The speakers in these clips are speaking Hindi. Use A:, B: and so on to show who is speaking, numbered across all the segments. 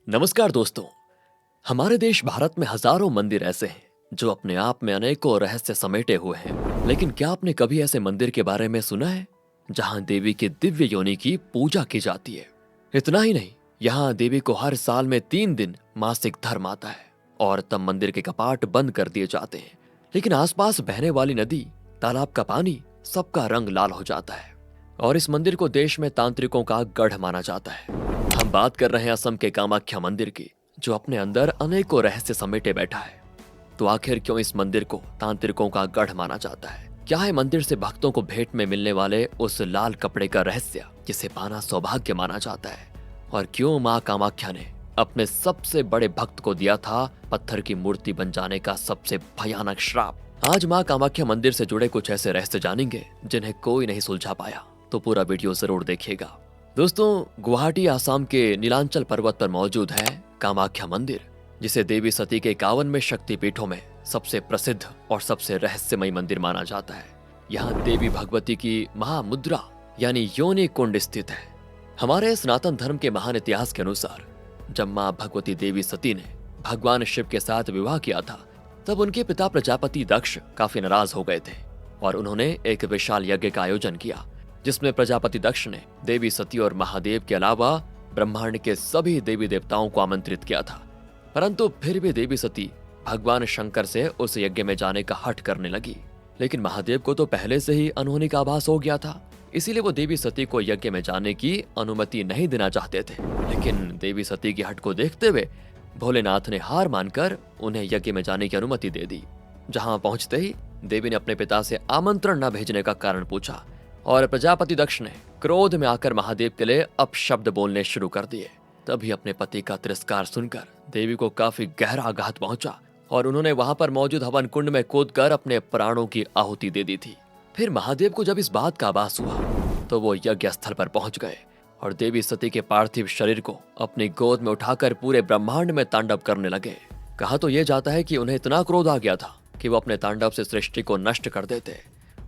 A: नमस्कार दोस्तों। हमारे देश भारत में हजारों मंदिर ऐसे हैं जो अपने आप में अनेकों रहस्य समेटे हुए हैं। लेकिन क्या आपने कभी ऐसे मंदिर के बारे में सुना है जहां देवी की दिव्य योनि की पूजा की जाती है? इतना ही नहीं, यहाँ देवी को हर साल में 3 दिन मासिक धर्म आता है और तब मंदिर के कपाट बंद कर दिए जाते हैं। लेकिन आसपास बहने वाली नदी, तालाब का पानी, सबका रंग लाल हो जाता है और इस मंदिर को देश में तांत्रिकों का गढ़ माना जाता है। हम बात कर रहे हैं असम के कामाख्या मंदिर की, जो अपने अंदर अनेकों रहस्य समेटे बैठा है। तो आखिर क्यों इस मंदिर को तांत्रिकों का गढ़ माना जाता है? क्या है मंदिर से भक्तों को भेंट में मिलने वाले उस लाल कपड़े का रहस्य जिसे पाना सौभाग्य माना जाता है? और क्यों माँ कामाख्या ने अपने सबसे बड़े भक्त को दिया था पत्थर की मूर्ति बन जाने का सबसे भयानक श्राप? आज माँ कामाख्या मंदिर से जुड़े कुछ ऐसे रहस्य जानेंगे जिन्हें कोई नहीं सुलझा पाया, तो पूरा वीडियो जरूर देखिएगा। दोस्तों, गुवाहाटी आसाम के नीलांचल पर्वत पर मौजूद है कामाख्या मंदिर, जिसे देवी सती के 51वें शक्तिपीठों में सबसे प्रसिद्ध और सबसे रहस्यमय मंदिर माना जाता है। यहाँ देवी भगवती की महामुद्रा यानी योनि कुंड स्थित है। हमारे सनातन धर्म के महान इतिहास के अनुसार जब माँ भगवती देवी सती ने भगवान शिव के साथ विवाह किया था, तब उनके पिता प्रजापति दक्ष काफी नाराज हो गए थे और उन्होंने एक विशाल यज्ञ का आयोजन किया, जिसमें प्रजापति दक्ष ने देवी सती और महादेव के अलावा ब्रह्मांड के सभी देवी देवताओं को आमंत्रित किया था। परंतु फिर भी देवी सती भगवान शंकर से उस यज्ञ में जाने का हठ करने लगी। लेकिन महादेव को तो पहले से ही अनहोनी का आभास हो गया था, इसीलिए वो देवी सती को यज्ञ में जाने की अनुमति नहीं देना चाहते थे। लेकिन देवी सती की हठ को देखते हुए भोलेनाथ ने हार मानकर उन्हें यज्ञ में जाने की अनुमति दे दी। जहां पहुंचते ही देवी ने अपने पिता से आमंत्रण न भेजने का कारण पूछा और प्रजापति दक्ष ने क्रोध में आकर महादेव के लिए अपशब्द बोलने शुरू कर दिए। तभी अपने पति का तिरस्कार सुनकर देवी को काफी गहरा आघात पहुंचा और उन्होंने वहां पर मौजूद हवन कुंड में कूदकर अपने प्राणों की आहुति दे दी थी। फिर महादेव को जब इस बात का आभास हुआ तो वो यज्ञ स्थल पर पहुंच गए और देवी सती के पार्थिव शरीर को अपनी गोद में उठाकर पूरे ब्रह्मांड में तांडव करने लगे। कहा तो यह जाता है कि उन्हें इतना क्रोध आ गया था कि वो अपने तांडव से सृष्टि को नष्ट कर देते।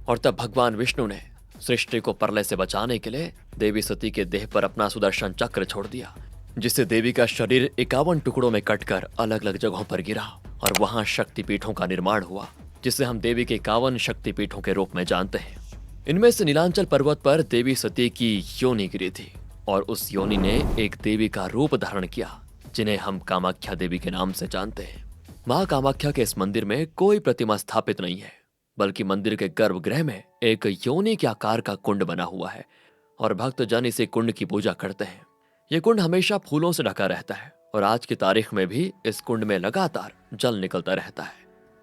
A: और तब भगवान विष्णु ने सृष्टि को प्रलय से बचाने के लिए देवी सती के देह पर अपना सुदर्शन चक्र छोड़ दिया, जिससे देवी का शरीर 51 टुकड़ों में कटकर अलग अलग जगहों पर गिरा और वहां शक्तिपीठों का निर्माण हुआ, जिसे हम देवी के 51 शक्तिपीठों के रूप में जानते हैं। इनमें से नीलांचल पर्वत पर देवी सती की योनि गिरी थी और उस योनि ने एक देवी का रूप धारण किया, जिन्हें हम कामाख्या देवी के नाम से जानते हैं। माँ कामाख्या के इस मंदिर में कोई प्रतिमा स्थापित नहीं है, बल्कि मंदिर के गर्भगृह में एक योनि के आकार का कुंड बना हुआ है और भक्तजन इसे कुंड की पूजा करते हैं। ये कुंड हमेशा फूलों से ढका रहता है और आज की तारीख में भी इस कुंड में लगातार जल निकलता रहता है।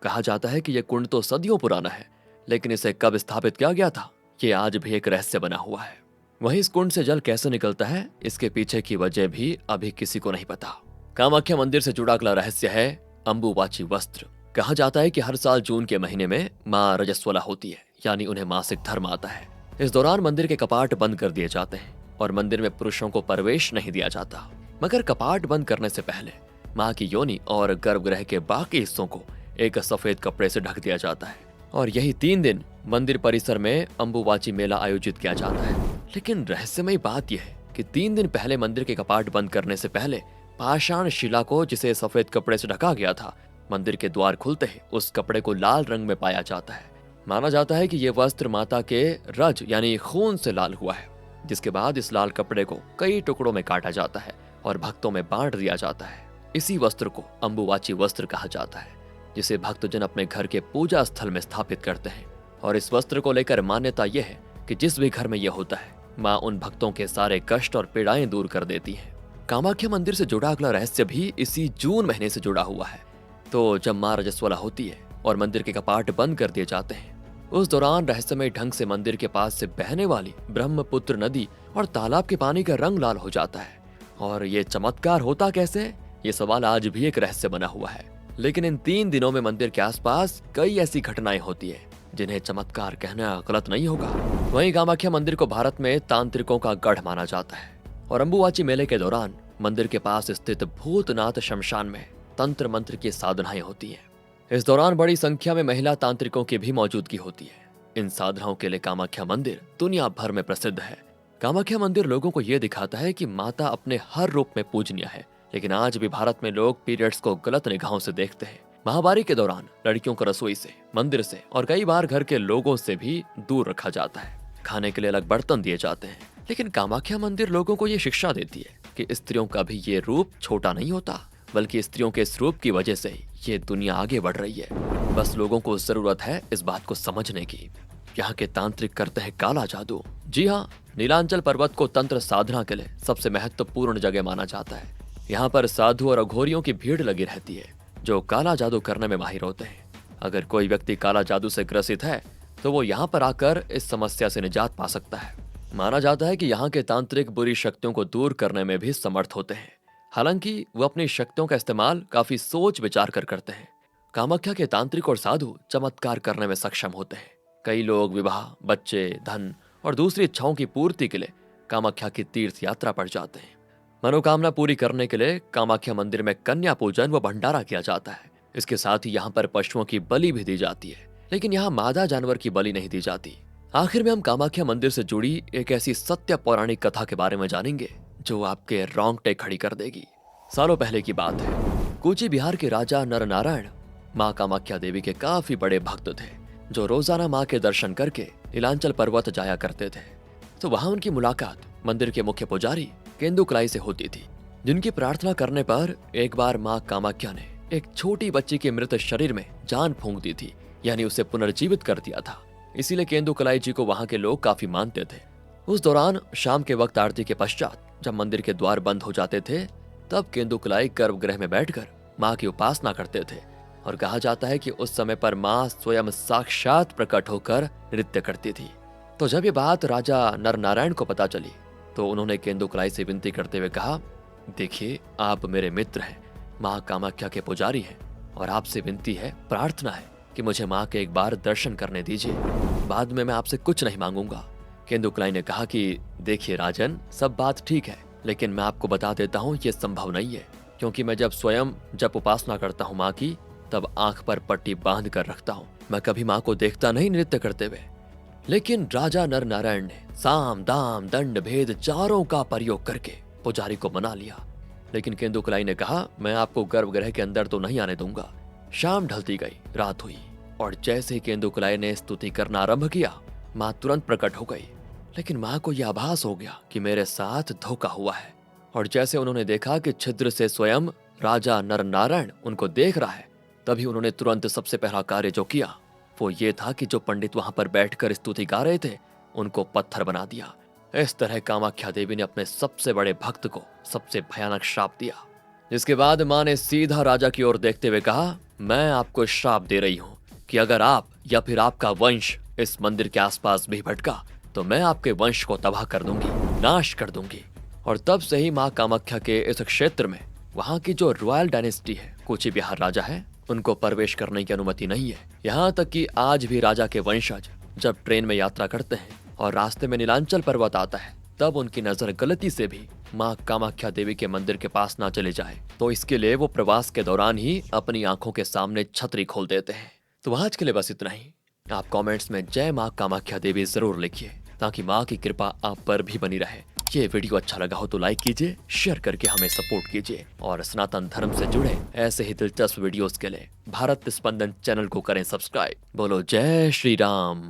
A: कहा जाता है कि यह कुंड तो सदियों पुराना है, लेकिन इसे कब स्थापित किया गया था ये आज भी एक रहस्य बना हुआ है। वहीं इस कुंड से जल कैसे निकलता है, इसके पीछे की वजह भी अभी किसी को नहीं पता। कामाख्या मंदिर से जुड़ा अगला रहस्य है अंबुबाची वस्त्र। कहा जाता है कि हर साल जून के महीने में माँ रजस्वला होती है, यानी उन्हें मासिक धर्म आता है। इस दौरान मंदिर के कपाट बंद कर दिए जाते हैं और मंदिर में पुरुषों को प्रवेश नहीं दिया जाता। मगर कपाट बंद करने से पहले माँ की योनि और गर्भगृह के बाकी हिस्सों को एक सफेद कपड़े से ढक दिया जाता है और यही 3 दिन मंदिर परिसर में अंबुबाची मेला आयोजित किया जाता है। लेकिन रहस्यमय बात यह है कि 3 दिन पहले मंदिर के कपाट बंद करने से पहले पाषाण शिला को, जिसे सफेद कपड़े से ढका गया था, मंदिर के द्वार खुलते ही उस कपड़े को लाल रंग में पाया जाता है। माना जाता है कि यह वस्त्र माता के रज यानी खून से लाल हुआ है, जिसके बाद इस लाल कपड़े को कई टुकड़ों में काटा जाता है और भक्तों में बांट दिया जाता है। इसी वस्त्र को अंबुबाची वस्त्र कहा जाता है, जिसे भक्तजन अपने घर के पूजा स्थल में स्थापित करते हैं। और इस वस्त्र को लेकर मान्यता यह है कि जिस भी घर में यह होता है, माँ उन भक्तों के सारे कष्ट और पीड़ाएं दूर कर देती है। कामाख्या मंदिर से जुड़ा अगला रहस्य भी इसी जून महीने से जुड़ा हुआ है। तो जब माँ रजस्वला होती है और मंदिर के कपाट बंद कर दिए जाते हैं, उस दौरान रहस्यमय ढंग से मंदिर के पास से बहने वाली ब्रह्मपुत्र नदी और तालाब के पानी का रंग लाल हो जाता है। और ये चमत्कार होता कैसे, ये सवाल आज भी एक रहस्य बना हुआ है। लेकिन इन 3 दिनों में मंदिर के आसपास कई ऐसी घटनाएं होती है जिन्हें चमत्कार कहना गलत नहीं होगा। वहीं कामाख्या मंदिर को भारत में तांत्रिकों का गढ़ माना जाता है और अंबुबाची मेले के दौरान मंदिर के पास स्थित भूतनाथ शमशान में तंत्र मंत्र की साधनाएं होती हैं। इस दौरान बड़ी संख्या में महिला तांत्रिकों की भी मौजूदगी होती है। इन साधनाओं के लिए कामाख्या मंदिर दुनिया भर में प्रसिद्ध है। कामाख्या मंदिर लोगों को यह दिखाता है कि माता अपने हर रूप में पूजनीय है लेकिन आज भी भारत में लोग पीरियड्स को गलत निगाहों से देखते हैं। महामारी के दौरान लड़कियों को रसोई से, मंदिर से और कई बार घर के लोगों से भी दूर रखा जाता है। खाने के लिए अलग बर्तन दिए जाते हैं। लेकिन कामाख्या मंदिर लोगों को ये शिक्षा देती है कि स्त्रियों का भी ये रूप छोटा नहीं होता, बल्कि स्त्रियों के इस रूप की वजह से ही ये दुनिया आगे बढ़ रही है। बस लोगों को जरूरत है इस बात को समझने की। यहाँ के तांत्रिक करते हैं काला जादू। जी हाँ, नीलांचल पर्वत को तंत्र साधना के लिए सबसे महत्वपूर्ण जगह माना जाता है। यहाँ पर साधु और अघोरियों की भीड़ लगी रहती है जो काला जादू करने में माहिर होते हैं। अगर कोई व्यक्ति काला जादू से ग्रसित है तो वो यहाँ पर आकर इस समस्या से निजात पा सकता है। माना जाता है कि यहाँ के तांत्रिक बुरी शक्तियों को दूर करने में भी समर्थ होते हैं। हालांकि वो अपनी शक्तियों का इस्तेमाल काफी सोच विचार कर करते हैं। कामाख्या के तांत्रिक और साधु चमत्कार करने में सक्षम होते हैं। कई लोग विवाह, बच्चे, धन और दूसरी इच्छाओं की पूर्ति के लिए कामाख्या की तीर्थ यात्रा पर जाते हैं। मनोकामना पूरी करने के लिए कामाख्या मंदिर में कन्या पूजन व भंडारा किया जाता है। इसके साथ ही यहाँ पर पशुओं की बलि भी दी जाती है, लेकिन यहाँ मादा जानवर की बलि नहीं दी जाती। आखिर में हम कामाख्या मंदिर से जुड़ी एक ऐसी सत्य पौराणिक कथा के बारे में जानेंगे जो आपके रोंगटे खड़ी कर देगी। सालों पहले की बात है। कूची बिहार के राजा नरनारायण माँ कामाख्या देवी के काफी बड़े भक्त थे, जो रोजाना माँ के दर्शन करके नीलांचल पर्वत जाया करते थे। तो वहां उनकी मुलाकात मंदिर के मुख्य पुजारी केंदुकलाई से होती थी, जिनकी प्रार्थना करने पर एक बार माँ कामाख्या ने एक छोटी बच्ची के मृत शरीर में जान फूंक दी थी, यानी उसे पुनर्जीवित कर दिया था। इसीलिए केंदुकलाई जी को वहां के लोग काफी मानते थे। उस दौरान शाम के वक्त आरती के पश्चात जब मंदिर के द्वार बंद हो जाते थे, तब केंदुकलाई गर्भगृह में बैठकर माँ की उपासना करते थे और कहा जाता है कि उस समय पर माँ स्वयं साक्षात प्रकट होकर नृत्य करती थी। तो जब ये बात राजा नरनारायण को पता चली तो उन्होंने केंदुकलाई से विनती करते हुए कहा, देखिए, आप मेरे मित्र हैं, माँ कामाख्या के पुजारी हैं और आपसे विनती है, प्रार्थना है कि मुझे माँ के एक बार दर्शन करने दीजिए। बाद में मैं आपसे कुछ नहीं मांगूंगा। केंदुकलाई ने कहा कि देखिए राजन, सब बात ठीक है, लेकिन मैं आपको बता देता हूँ ये संभव नहीं है, क्योंकि मैं जब उपासना करता हूँ माँ की, तब आंख पर पट्टी बांध कर रखता हूँ। मैं कभी माँ को देखता नहीं नृत्य करते हुए। लेकिन राजा नरनारायण ने साम दाम दंड भेद चारों का प्रयोग करके पुजारी को मना लिया। लेकिन केंदुकलाई ने कहा, मैं आपको गर्भगृह के अंदर तो नहीं आने दूंगा। शाम ढलती गई, रात हुई और जैसे ही केंदुकलाई ने स्तुति करना आरंभ किया, माँ तुरंत प्रकट हो गई। लेकिन माँ को यह आभास हो गया कि मेरे साथ धोखा हुआ है, और जैसे उन्होंने देखा कि छिद्र से स्वयं राजा नरनारायण उनको देख रहा है, तभी उन्होंने तुरंत सबसे पहला कार्य जो किया वो ये था कि जो पंडित वहां पर बैठकर स्तुति गा रहे थे उनको पत्थर बना दिया। इस तरह कामाख्या देवी ने अपने सबसे बड़े भक्त को सबसे भयानक श्राप दिया, जिसके बाद माँ ने सीधा राजा की ओर देखते हुए कहा, मैं आपको श्राप दे रही हूँ कि अगर आप या फिर आपका वंश इस मंदिर के आसपास भी भटका तो मैं आपके वंश को तबाह कर दूंगी, नाश कर दूंगी। और तब से ही माँ कामाख्या के इस क्षेत्र में वहाँ की जो रॉयल डायनेस्टी है, कूची बिहार राजा है, उनको प्रवेश करने की अनुमति नहीं है। यहाँ तक कि आज भी राजा के वंशज जब ट्रेन में यात्रा करते हैं और रास्ते में नीलांचल पर्वत आता है, तब उनकी नजर गलती से भी माँ कामाख्या देवी के मंदिर के पास ना चले जाए, तो इसके लिए वो प्रवास के दौरान ही अपनी आंखों के सामने छतरी खोल देते हैं। तो आज के लिए बस इतना ही। आप कमेंट्स में जय माँ कामाख्या देवी जरूर लिखिए, ताकि माँ की कृपा आप पर भी बनी रहे। ये वीडियो अच्छा लगा हो तो लाइक कीजिए, शेयर करके हमें सपोर्ट कीजिए, और सनातन धर्म से जुड़े ऐसे ही दिलचस्प वीडियोस के लिए भारत स्पंदन चैनल को करें सब्सक्राइब। बोलो जय श्री राम।